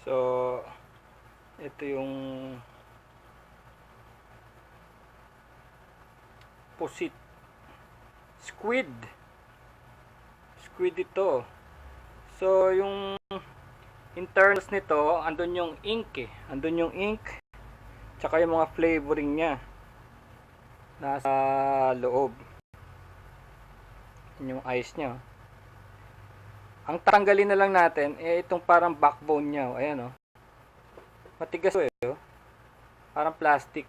So, ito yung pusit. Squid ito. So, yung internals nito, andun yung ink eh. Andun yung ink, tsaka yung mga flavoring niya nasa loob. Yun yung ice niya. Ang tanggalin na lang natin eh itong parang backbone niya. Ayan oh. Matigas eh oh. Parang plastic.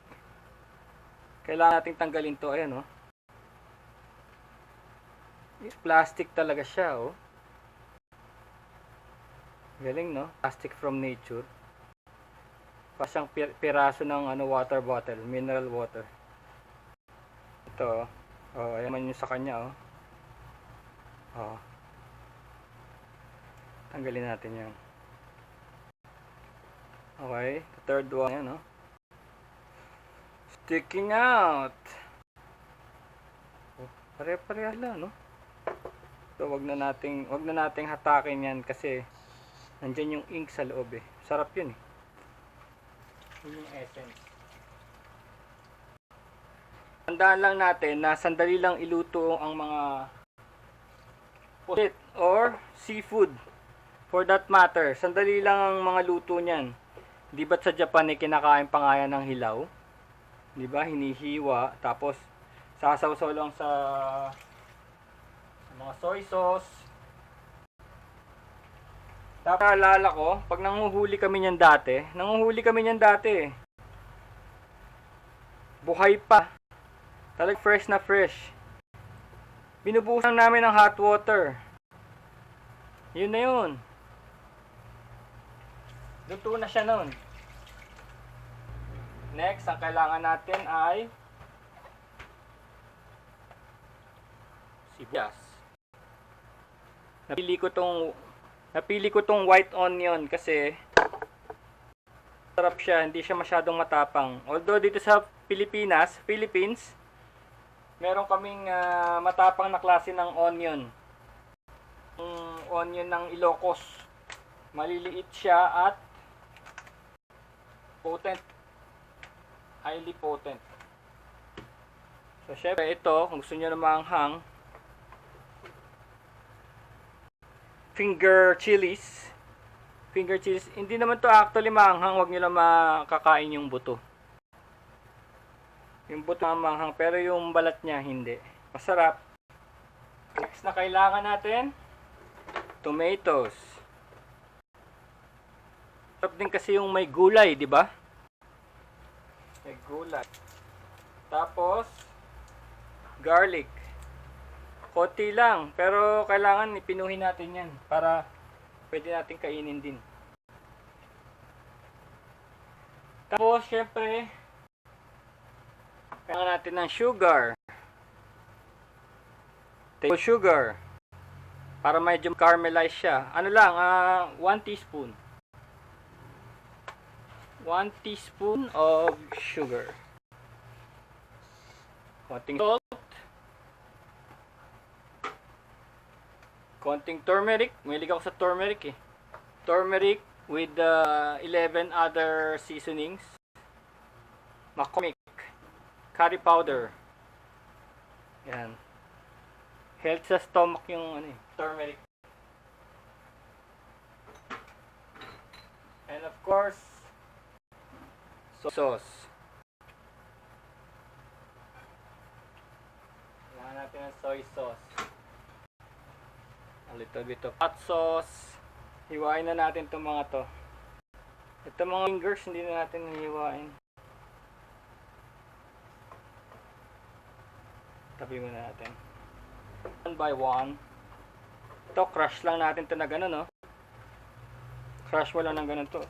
Kailangan nating tanggalin to. Ayan oh. Plastic talaga siya oh. Galing no? Plastic from nature. Pa siyang piraso ng water bottle, mineral water. Ito oh, ayan man yung sa kanya oh. Oh. Tanggalin natin 'yan. Okay, the third one ayan oh. Sticking out. Oh, pare-pareha lang no? So wag na nating hatakin 'yan kasi nandiyan yung ink sa loob eh. Sarap 'yun eh. Yun yung essence. Tandaan lang natin na sandali lang iluto ang mga pusit or seafood. For that matter, sandali lang ang mga luto niyan. Di ba't sa Japan eh kinakain pa nga yan ng hilaw? Di ba? Hinihiwa tapos sasawsaw lang sa mga soy sauce. Tapos naalala ko, pag nanguhuli kami niyan dati, buhay pa. Talagang fresh na fresh. Binubuhusan namin ng hot water. Yun na yun. Luto na siya nun. Next, ang kailangan natin ay sibuyas. Napili ko tong white onion kasi sarap siya, hindi siya masyadong matapang. Although dito sa Philippines, meron kaming matapang na klase ng onion. Onion ng Ilocos. Maliliit siya at potent. Highly potent. So, syempre ito, kung gusto nyo na maanghang, finger chilies, hindi naman to actually maanghang, wag nyo lang makakain yung buto. Yung buto maanghang, pero yung balat niya hindi. Masarap. Next na kailangan natin, tomatoes. Sarap din kasi yung may gulay, di ba? May gulay. Tapos, garlic. Konti lang, pero kailangan ipinuhin natin yan para pwede natin kainin din. Tapos, syempre, kailangan natin ng sugar. Table sugar. Para medyo caramelize siya. Ano lang, 1 teaspoon. 1 teaspoon of sugar. Konting salt. Konting turmeric. Mahilig ako sa turmeric eh. Turmeric with 11 other seasonings. McCormick. Curry powder. Yan. Health sa stomach yung turmeric. And of course, sauce. Kailangan natin ng soy sauce. A little bit of hot sauce. Hiwain na natin itong mga to. Ito mga fingers, hindi na natin hiwain. Tabi muna natin. One by one. Ito, crush lang natin ito na gano'n, no? Crush mo lang ng gano'n to.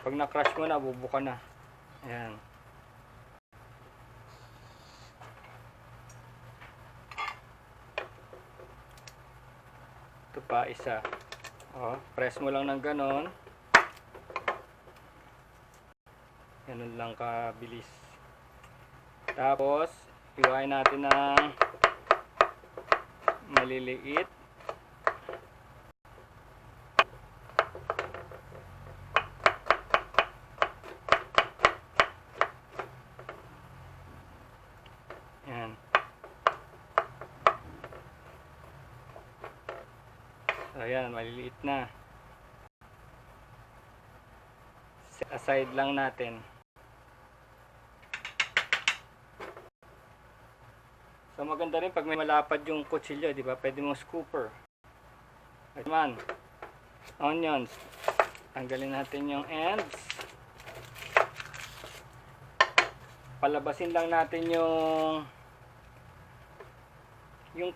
Pag na-crush mo na, bubuka na. Ayan. Ito pa, isa. O, press mo lang ng gano'n. Ganun lang kabilis. Tapos, hiwain natin ng maliliit. So ayan, maliliit na. Set aside lang natin. So maganda rin pag may malapad yung kutsilyo, di ba? Pwede mong scooper. Naman, onions. Tanggalin natin yung ends. Palabasin lang natin yung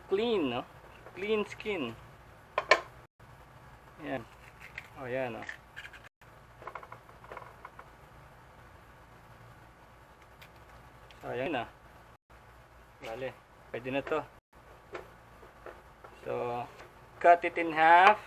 clean, no? Clean skin. Ayan. O, ayan, o. So, ayan na. Bale, pwede na to. So, cut it in half.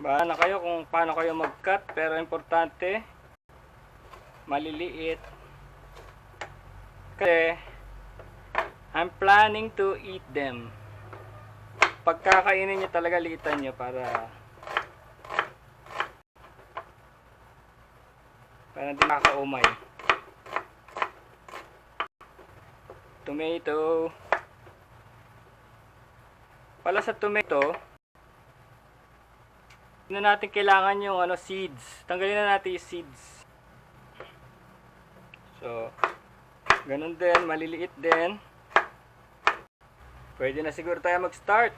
Bahala na kayo kung paano kayo mag-cut, pero importante maliliit. Kasi I'm planning to eat them. Pagkakainin nyo talaga, liitan nyo para hindi makaumay. Tomato. Pala sa tomato, hindi na natin kailangan yung seeds. Tanggalin na natin yung seeds. So, ganun din, maliliit din. Pwede na siguro tayo mag-start.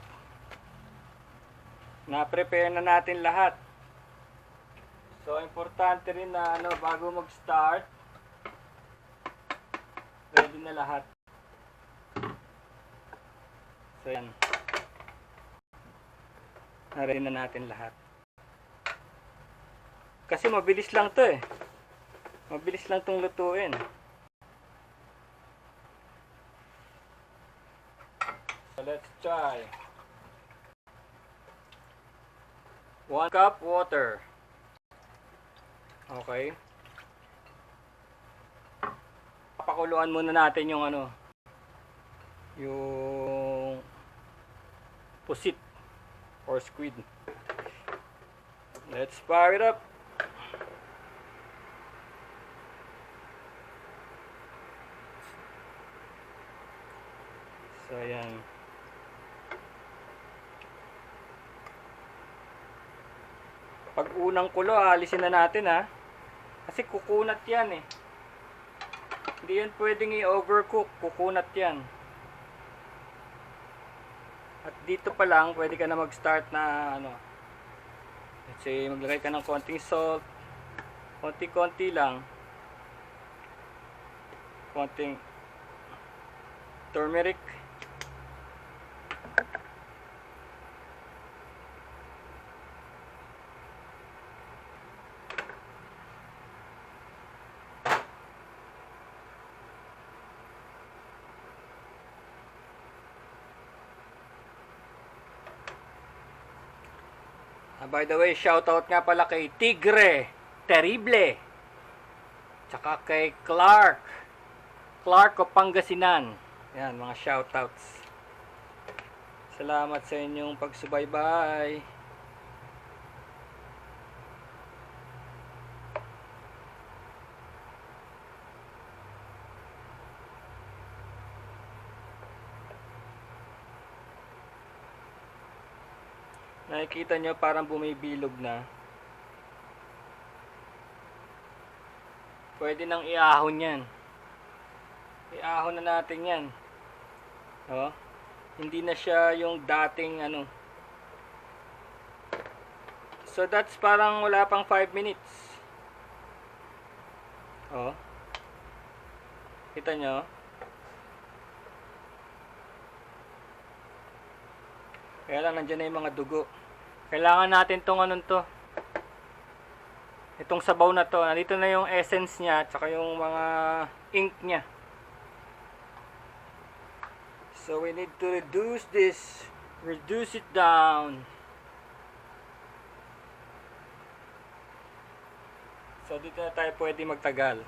Na-prepare na natin lahat. So, importante rin na bago mag-start, ready na lahat. So, yan. Na-ready na natin lahat. Kasi mabilis lang to eh. Mabilis lang tong lutuin. So let's try. 1 cup water. Okay. Pakuluan muna natin yung yung pusit or squid. Let's fire it up. So, ayan. Pag unang kulo, alisin na natin ha. Kasi kukunat yan eh. Hindi yan pwedeng i-overcook. Kukunat yan. At dito pa lang, pwede ka na mag-start na let's say, maglagay ka ng konting salt. Konti-konti lang. Konting turmeric. By the way, shoutout nga pala kay Tigre Terrible, tsaka kay Clark o Pangasinan. Yan, mga shoutouts. Salamat sa inyong pagsubaybay. Nakikita nyo parang bumibilog na. Pwede nang iahon yan. Iahon na natin yan. Oh, hindi na siya yung dating So that's parang wala pang 5 minutes. Oh. Kita nyo? Kaya lang nandiyan na yung mga dugo. Kailangan natin tong itong sabaw na to. Nandito na yung essence niya, tsaka yung mga ink niya. So we need to reduce this. Reduce it down. So dito na tayo pwede magtagal.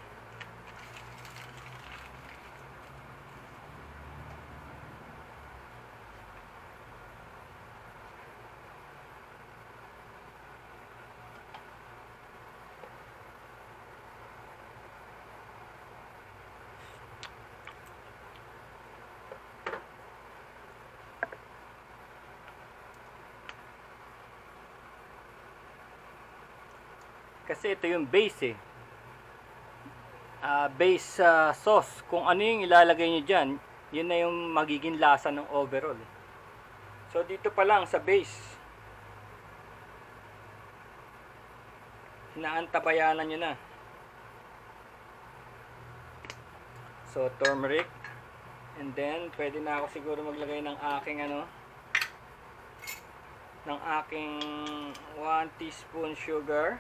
Kasi ito yung base base sauce. Kung ano yung ilalagay nyo dyan, yun na yung magiging lasa ng overall. So dito pa lang sa base, inaantabayanan nyo na. So turmeric, and then pwede na ako siguro maglagay ng aking ng aking 1 teaspoon sugar.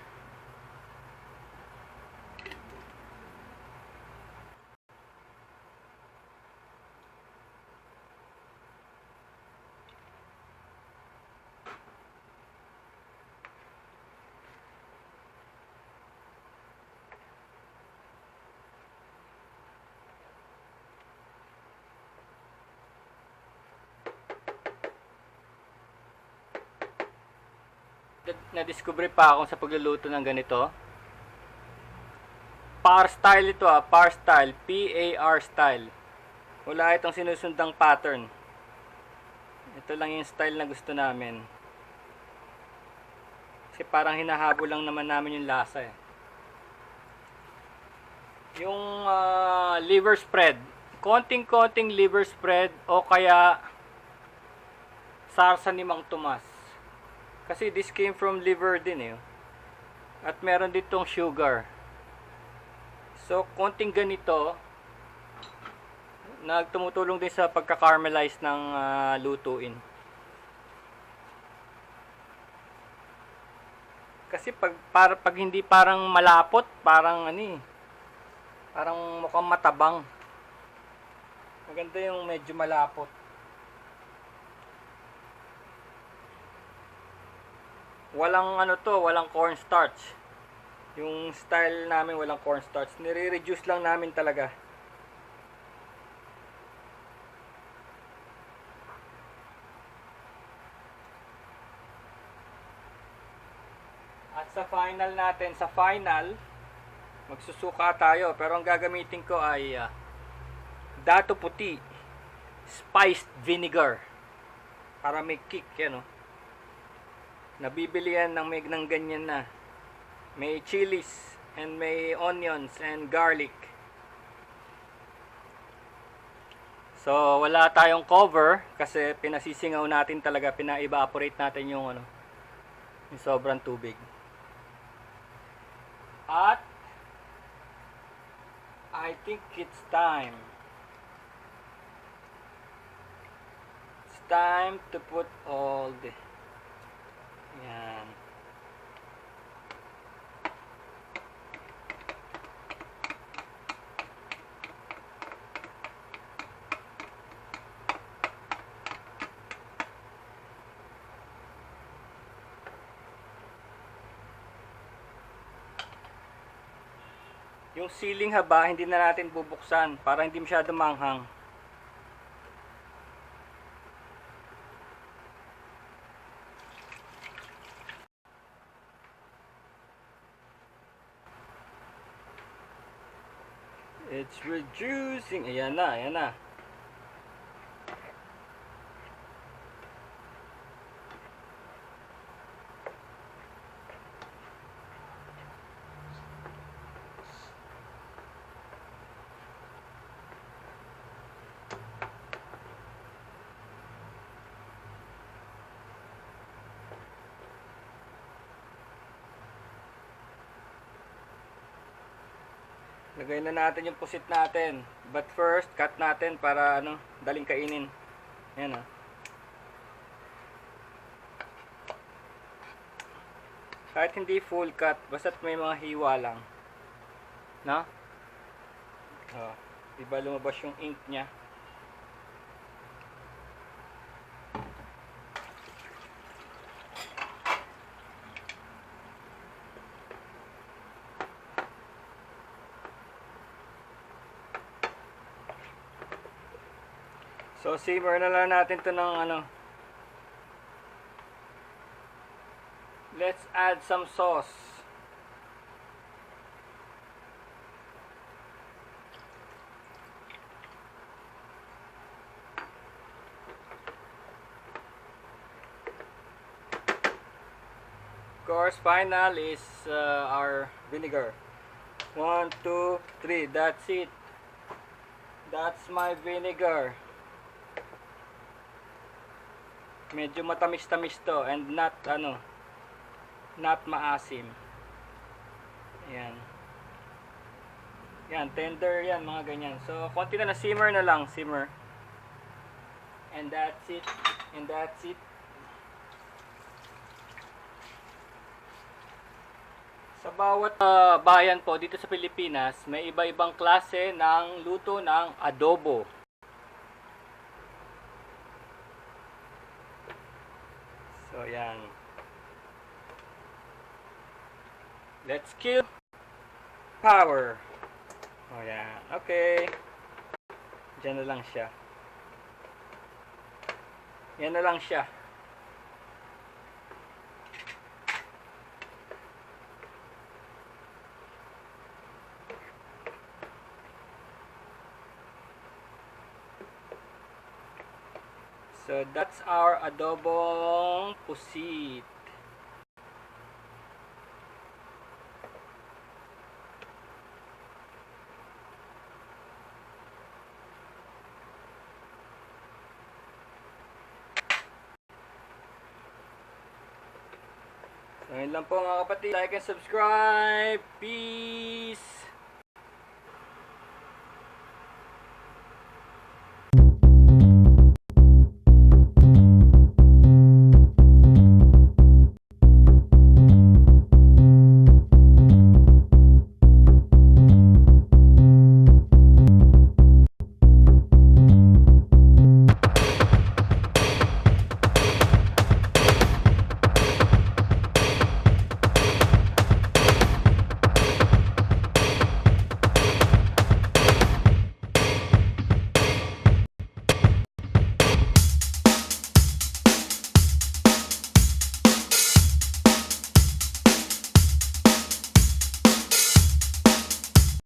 Na-discover pa ako sa pagluluto ng ganito. Par style ito par style, P-A-R style. Wala itong sinusundang pattern. Ito lang yung style na gusto namin. Kasi parang hinahabol lang naman namin yung lasa Yung liver spread, konting-konting liver spread o kaya sarsa ni Mang Tomas. Kasi this came from liver din At meron ditong sugar. So, konting ganito, nagtumutulong din sa pagka-caramelize ng lutuin. Kasi pag hindi parang malapot, parang parang mukhang matabang. Maganda yung medyo malapot. Walang walang cornstarch. Yung style namin walang cornstarch. Nire-reduce lang namin talaga. At sa final magsusuka tayo, pero ang gagamitin ko ay dato puti, spiced vinegar para may kick Nabibili yan ng ganyan na. May chilies and may onions and garlic. So wala tayong cover kasi pinasisingaw natin talaga, pina-evaporate natin yung yung sobrang tubig. At I think it's time. It's time to put all the yan. Yung ceiling haba, hindi na natin bubuksan para hindi masyado manghang. It's reducing. Ayan na. Lagay na natin yung pusit natin. But first, cut natin para daling kainin. Ayan Kahit hindi full cut, basta't may mga hiwa lang. Diba lumabas yung ink niya? So simmer na lang natin to ng Let's add some sauce. course, final is our vinegar. 1, 2, 3. That's it. That's my vinegar. Medyo matamis-tamis to and not not maasim. Ayan. Yan, tender yan, mga ganyan. So, konti na simmer na lang, simmer. And that's it. And that's it. Sa bawat bayan po dito sa Pilipinas, may iba-ibang klase ng luto ng adobo. So, yan. Let's kill power. O, yan. Okay. Diyan na lang siya. Yan na lang siya. So that's our adobong pusit. So yun lang po mga kapatid. Like and subscribe. Peace!